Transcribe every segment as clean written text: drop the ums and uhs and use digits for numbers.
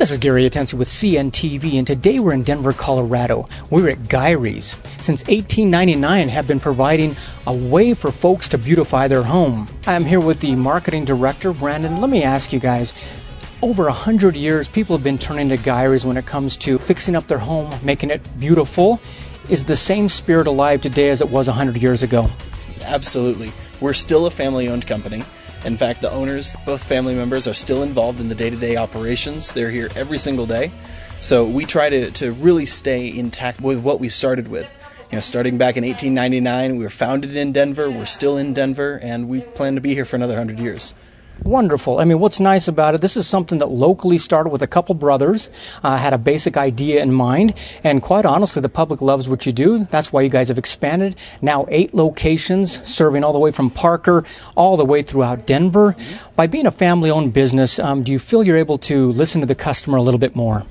This is Guiry with CNTV, and today we're in Denver, Colorado. We're at Guiry's. Since 1899, have been providing a way for folks to beautify their home. I'm here with the marketing director, Brandon. Let me ask you guys, over 100 years, people have been turning to Guiry's when it comes to fixing up their home, making it beautiful. Is the same spirit alive today as it was 100 years ago? Absolutely. We're still a family-owned company. In fact, the owners, both family members, are still involved in the day-to-day operations. They're here every single day. So we try to really stay intact with what we started with. You know, starting back in 1899, we were founded in Denver, we're still in Denver, and we plan to be here for another 100 years. Wonderful. I mean, what's nice about it, this is something that locally started with a couple brothers, had a basic idea in mind, and quite honestly, the public loves what you do. That's why you guys have expanded. Now 8 locations, serving all the way from Parker, all the way throughout Denver. By being a family-owned business, do you feel you're able to listen to the customer a little bit more?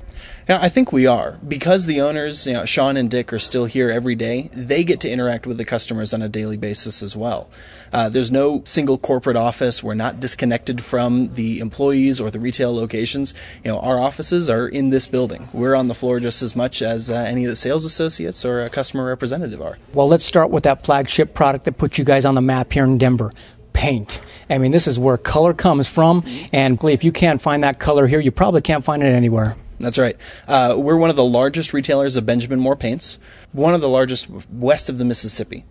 Yeah, I think we are. Because the owners, Sean and Dick, are still here every day, they get to interact with the customers on a daily basis as well. There's no single corporate office. We're not disconnected from the employees or the retail locations. Our offices are in this building. We're on the floor just as much as any of the sales associates or a customer representative are. Well, let's start with that flagship product that put you guys on the map here in Denver. Paint. I mean, this is where color comes from, and if you can't find that color here, you probably can't find it anywhere. That's right. We're one of the largest retailers of Benjamin Moore paints, one of the largest west of the Mississippi.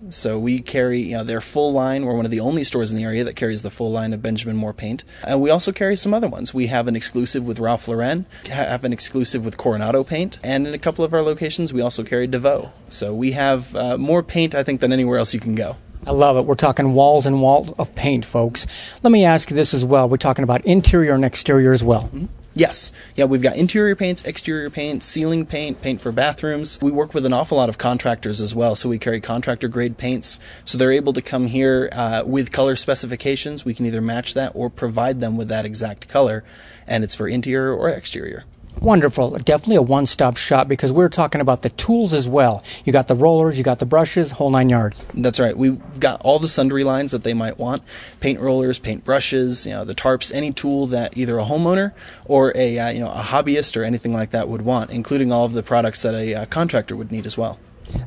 So we carry their full line. We're one of the only stores in the area that carries the full line of Benjamin Moore paint. And we also carry some other ones. We have an exclusive with Ralph Lauren, have an exclusive with Coronado paint, and in a couple of our locations we also carry DeVoe. So we have more paint, I think, than anywhere else you can go. I love it. We're talking walls and walls of paint, folks. Let me ask you this as well. We're talking about interior and exterior as well. Yes. Yeah, we've got interior paints, exterior paint, ceiling paint, paint for bathrooms. We work with an awful lot of contractors as well, so we carry contractor-grade paints. So they're able to come here with color specifications. We can either match that or provide them with that exact color, and it's for interior or exterior. Wonderful. Definitely a one-stop shop, because we're talking about the tools as well. You got the rollers, you got the brushes, whole 9 yards. That's right. We've got all the sundry lines that they might want. Paint rollers, paint brushes, the tarps, any tool that either a homeowner or a hobbyist or anything like that would want, including all of the products that a contractor would need as well.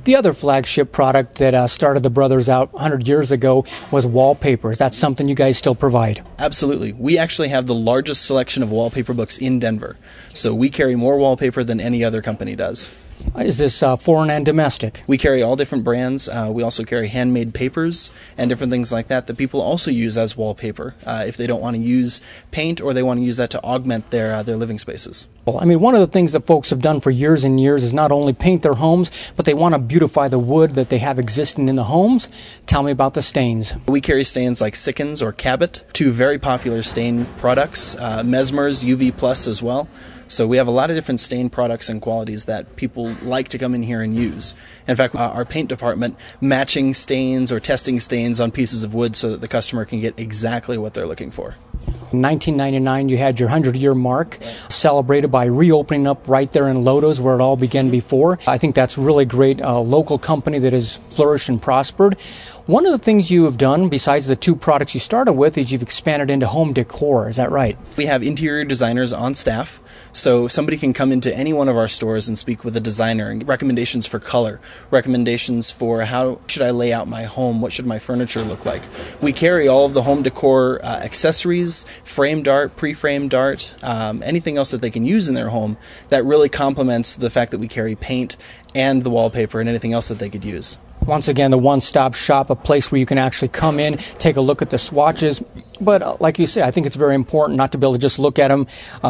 The other flagship product that started the brothers out 100 years ago was wallpapers. That's something you guys still provide. Absolutely. We actually have the largest selection of wallpaper books in Denver. So we carry more wallpaper than any other company does. Is this foreign and domestic? We carry all different brands. We also carry handmade papers and different things like that people also use as wallpaper if they don't want to use paint or they want to use that to augment their living spaces. Well, I mean, one of the things that folks have done for years and years is not only paint their homes, but they want to beautify the wood that they have existing in the homes. Tell me about the stains. We carry stains like Sikkens or Cabot, 2 very popular stain products, Mesmer's UV Plus as well. So we have a lot of different stain products and qualities that people like to come in here and use. In fact, our paint department matching stains or testing stains on pieces of wood so that the customer can get exactly what they're looking for. In 1999, you had your 100-year mark celebrated by reopening up right there in Lodos where it all began before. I think that's really great. A local company that has flourished and prospered. One of the things you have done, besides the 2 products you started with, is you've expanded into home decor. Is that right? We have interior designers on staff, so somebody can come into any one of our stores and speak with a designer and get recommendations for color, recommendations for how should I lay out my home, what should my furniture look like. We carry all of the home decor accessories, framed art, pre-framed art, anything else that they can use in their home that really complements the fact that we carry paint and the wallpaper and anything else that they could use. Once again, the one-stop shop, a place where you can actually come in, take a look at the swatches. But like you say, I think it's very important not to be able to just look at them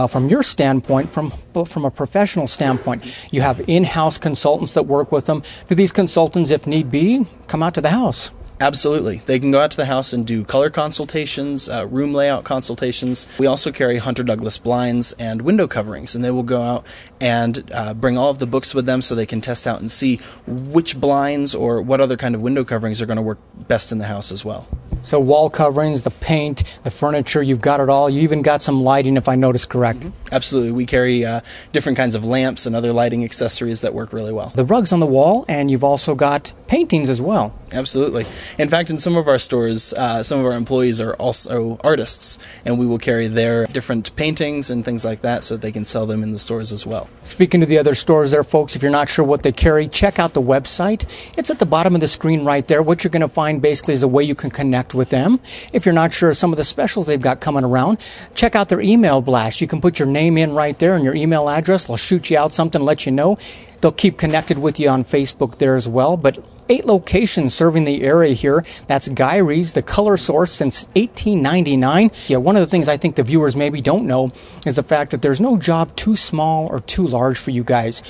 from your standpoint, but from a professional standpoint. You have in-house consultants that work with them. Do these consultants, if need be, come out to the house? Absolutely. They can go out to the house and do color consultations, room layout consultations. We also carry Hunter Douglas blinds and window coverings, and they will go out and bring all of the books with them so they can test out and see which blinds or what other kind of window coverings are going to work best in the house as well. So wall coverings, the paint, the furniture, you've got it all. You even got some lighting, if I noticed correct. Absolutely. We carry different kinds of lamps and other lighting accessories that work really well. The rugs on the wall, and you've also got paintings as well. Absolutely. In fact, in some of our stores, some of our employees are also artists, and we will carry their different paintings and things like that so that they can sell them in the stores as well. Speaking to the other stores there, folks, if you're not sure what they carry, check out the website. It's at the bottom of the screen right there. What you're going to find basically is a way you can connect with them. If you're not sure of some of the specials they've got coming around, check out their email blast. You can put your name in right there and your email address. They'll shoot you out something, let you know. They'll keep connected with you on Facebook there as well. But 8 locations serving the area here. That's Guiry's, the color source since 1899. Yeah, one of the things I think the viewers maybe don't know is the fact that there's no job too small or too large for you guys,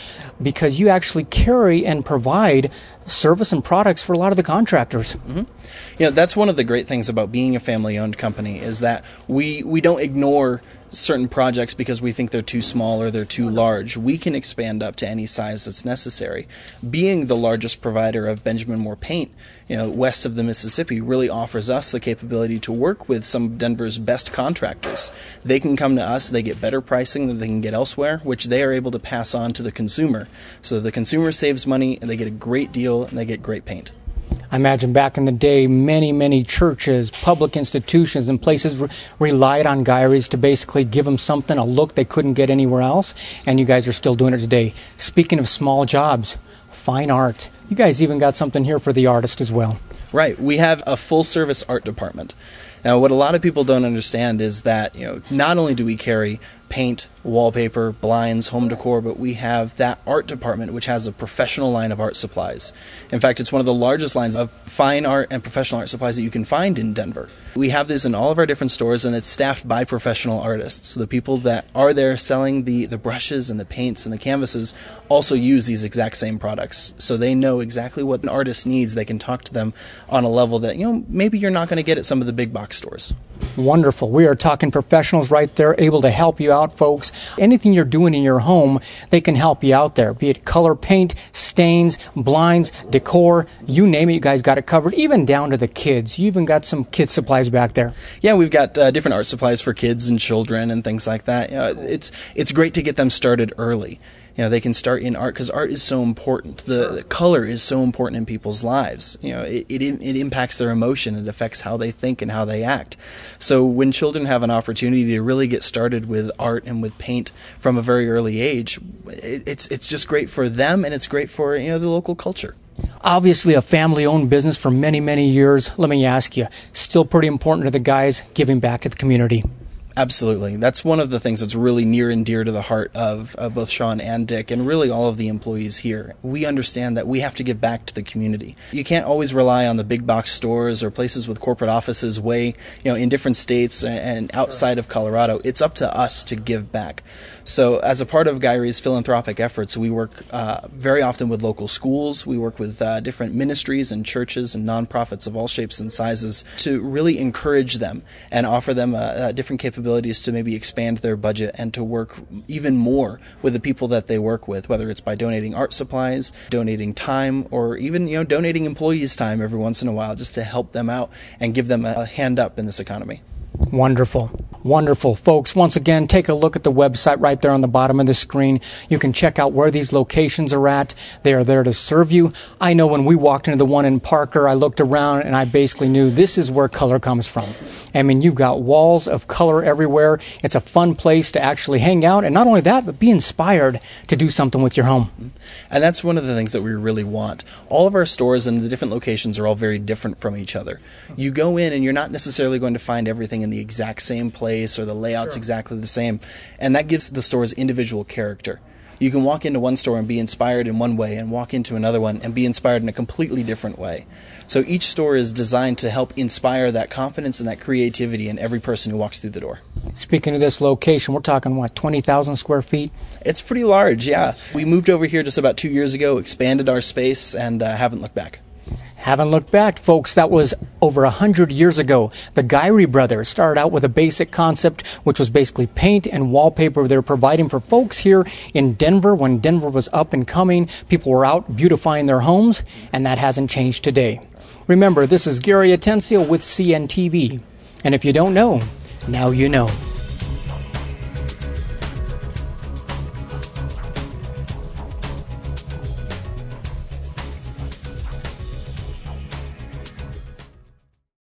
because you actually carry and provide service and products for a lot of the contractors. Mm-hmm. That's one of the great things about being a family-owned company, is that we don't ignore certain projects because we think they're too small or they're too large. We can expand up to any size that's necessary. Being the largest provider of Benjamin Moore paint, west of the Mississippi, really offers us the capability to work with some of Denver's best contractors. They can come to us, they get better pricing than they can get elsewhere, which they are able to pass on to the consumer. So the consumer saves money, and they get a great deal, and they get great paint. I imagine back in the day, many churches, public institutions, and places relied on Guiry's to basically give them something, a look they couldn't get anywhere else, and you guys are still doing it today. Speaking of small jobs, fine art. You guys even got something here for the artist as well. Right. We have a full-service art department. Now, what a lot of people don't understand is that, not only do we carry paint, wallpaper, blinds, home decor, but we have that art department which has a professional line of art supplies. In fact, it's one of the largest lines of fine art and professional art supplies that you can find in Denver. We have this in all of our different stores, and it's staffed by professional artists. The people that are there selling the brushes and the paints and the canvases also use these exact same products. So they know exactly what an artist needs. They can talk to them on a level that, maybe you're not going to get at some of the big box stores. Wonderful. We are talking professionals right there, able to help you out, folks. Anything you're doing in your home, they can help you out there, be it color paint, stains, blinds, decor, you name it, you guys got it covered, even down to the kids. You even got some kids supplies back there. Yeah, we've got different art supplies for kids and children and things like that. It's great to get them started early. They can start in art because art is so important. The color is so important in people's lives. It impacts their emotion. It affects how they think and how they act. So when children have an opportunity to really get started with art and with paint from a very early age, it's just great for them, and it's great for the local culture. Obviously a family-owned business for many years. Let me ask you, still pretty important to the guys giving back to the community? Absolutely. That's one of the things that's really near and dear to the heart of both Sean and Dick, and really all of the employees here. We understand that we have to give back to the community. You can't always rely on the big box stores or places with corporate offices in different states and outside of Colorado. It's up to us to give back. So as a part of Guiry's philanthropic efforts, we work very often with local schools. We work with different ministries and churches and nonprofits of all shapes and sizes to really encourage them and offer them different capabilities to maybe expand their budget and to work even more with the people that they work with, whether it's by donating art supplies, donating time, or even donating employees' time every once in a while, just to help them out and give them a hand up in this economy. Wonderful. Wonderful. Folks, once again, take a look at the website right there on the bottom of the screen. You can check out where these locations are at. They are there to serve you. I know when we walked into the one in Parker, I looked around and I basically knew this is where color comes from. I mean, you've got walls of color everywhere. It's a fun place to actually hang out, and not only that, but be inspired to do something with your home. And that's one of the things that we really want. All of our stores and the different locations are all very different from each other. You go in and you're not necessarily going to find everything in the exact same place or the layout's exactly the same, and that gives the store's individual character. You can walk into one store and be inspired in one way and walk into another one and be inspired in a completely different way. So each store is designed to help inspire that confidence and that creativity in every person who walks through the door. Speaking of this location, we're talking, 20,000 square feet? It's pretty large, yeah. We moved over here just about 2 years ago, expanded our space, and haven't looked back. Haven't looked back, folks. That was over 100 years ago. The Guiry brothers started out with a basic concept, which was basically paint and wallpaper they're providing for folks here in Denver. When Denver was up and coming, people were out beautifying their homes, and that hasn't changed today. Remember, this is Guiry Atencio with CNTV. And if you don't know, now you know.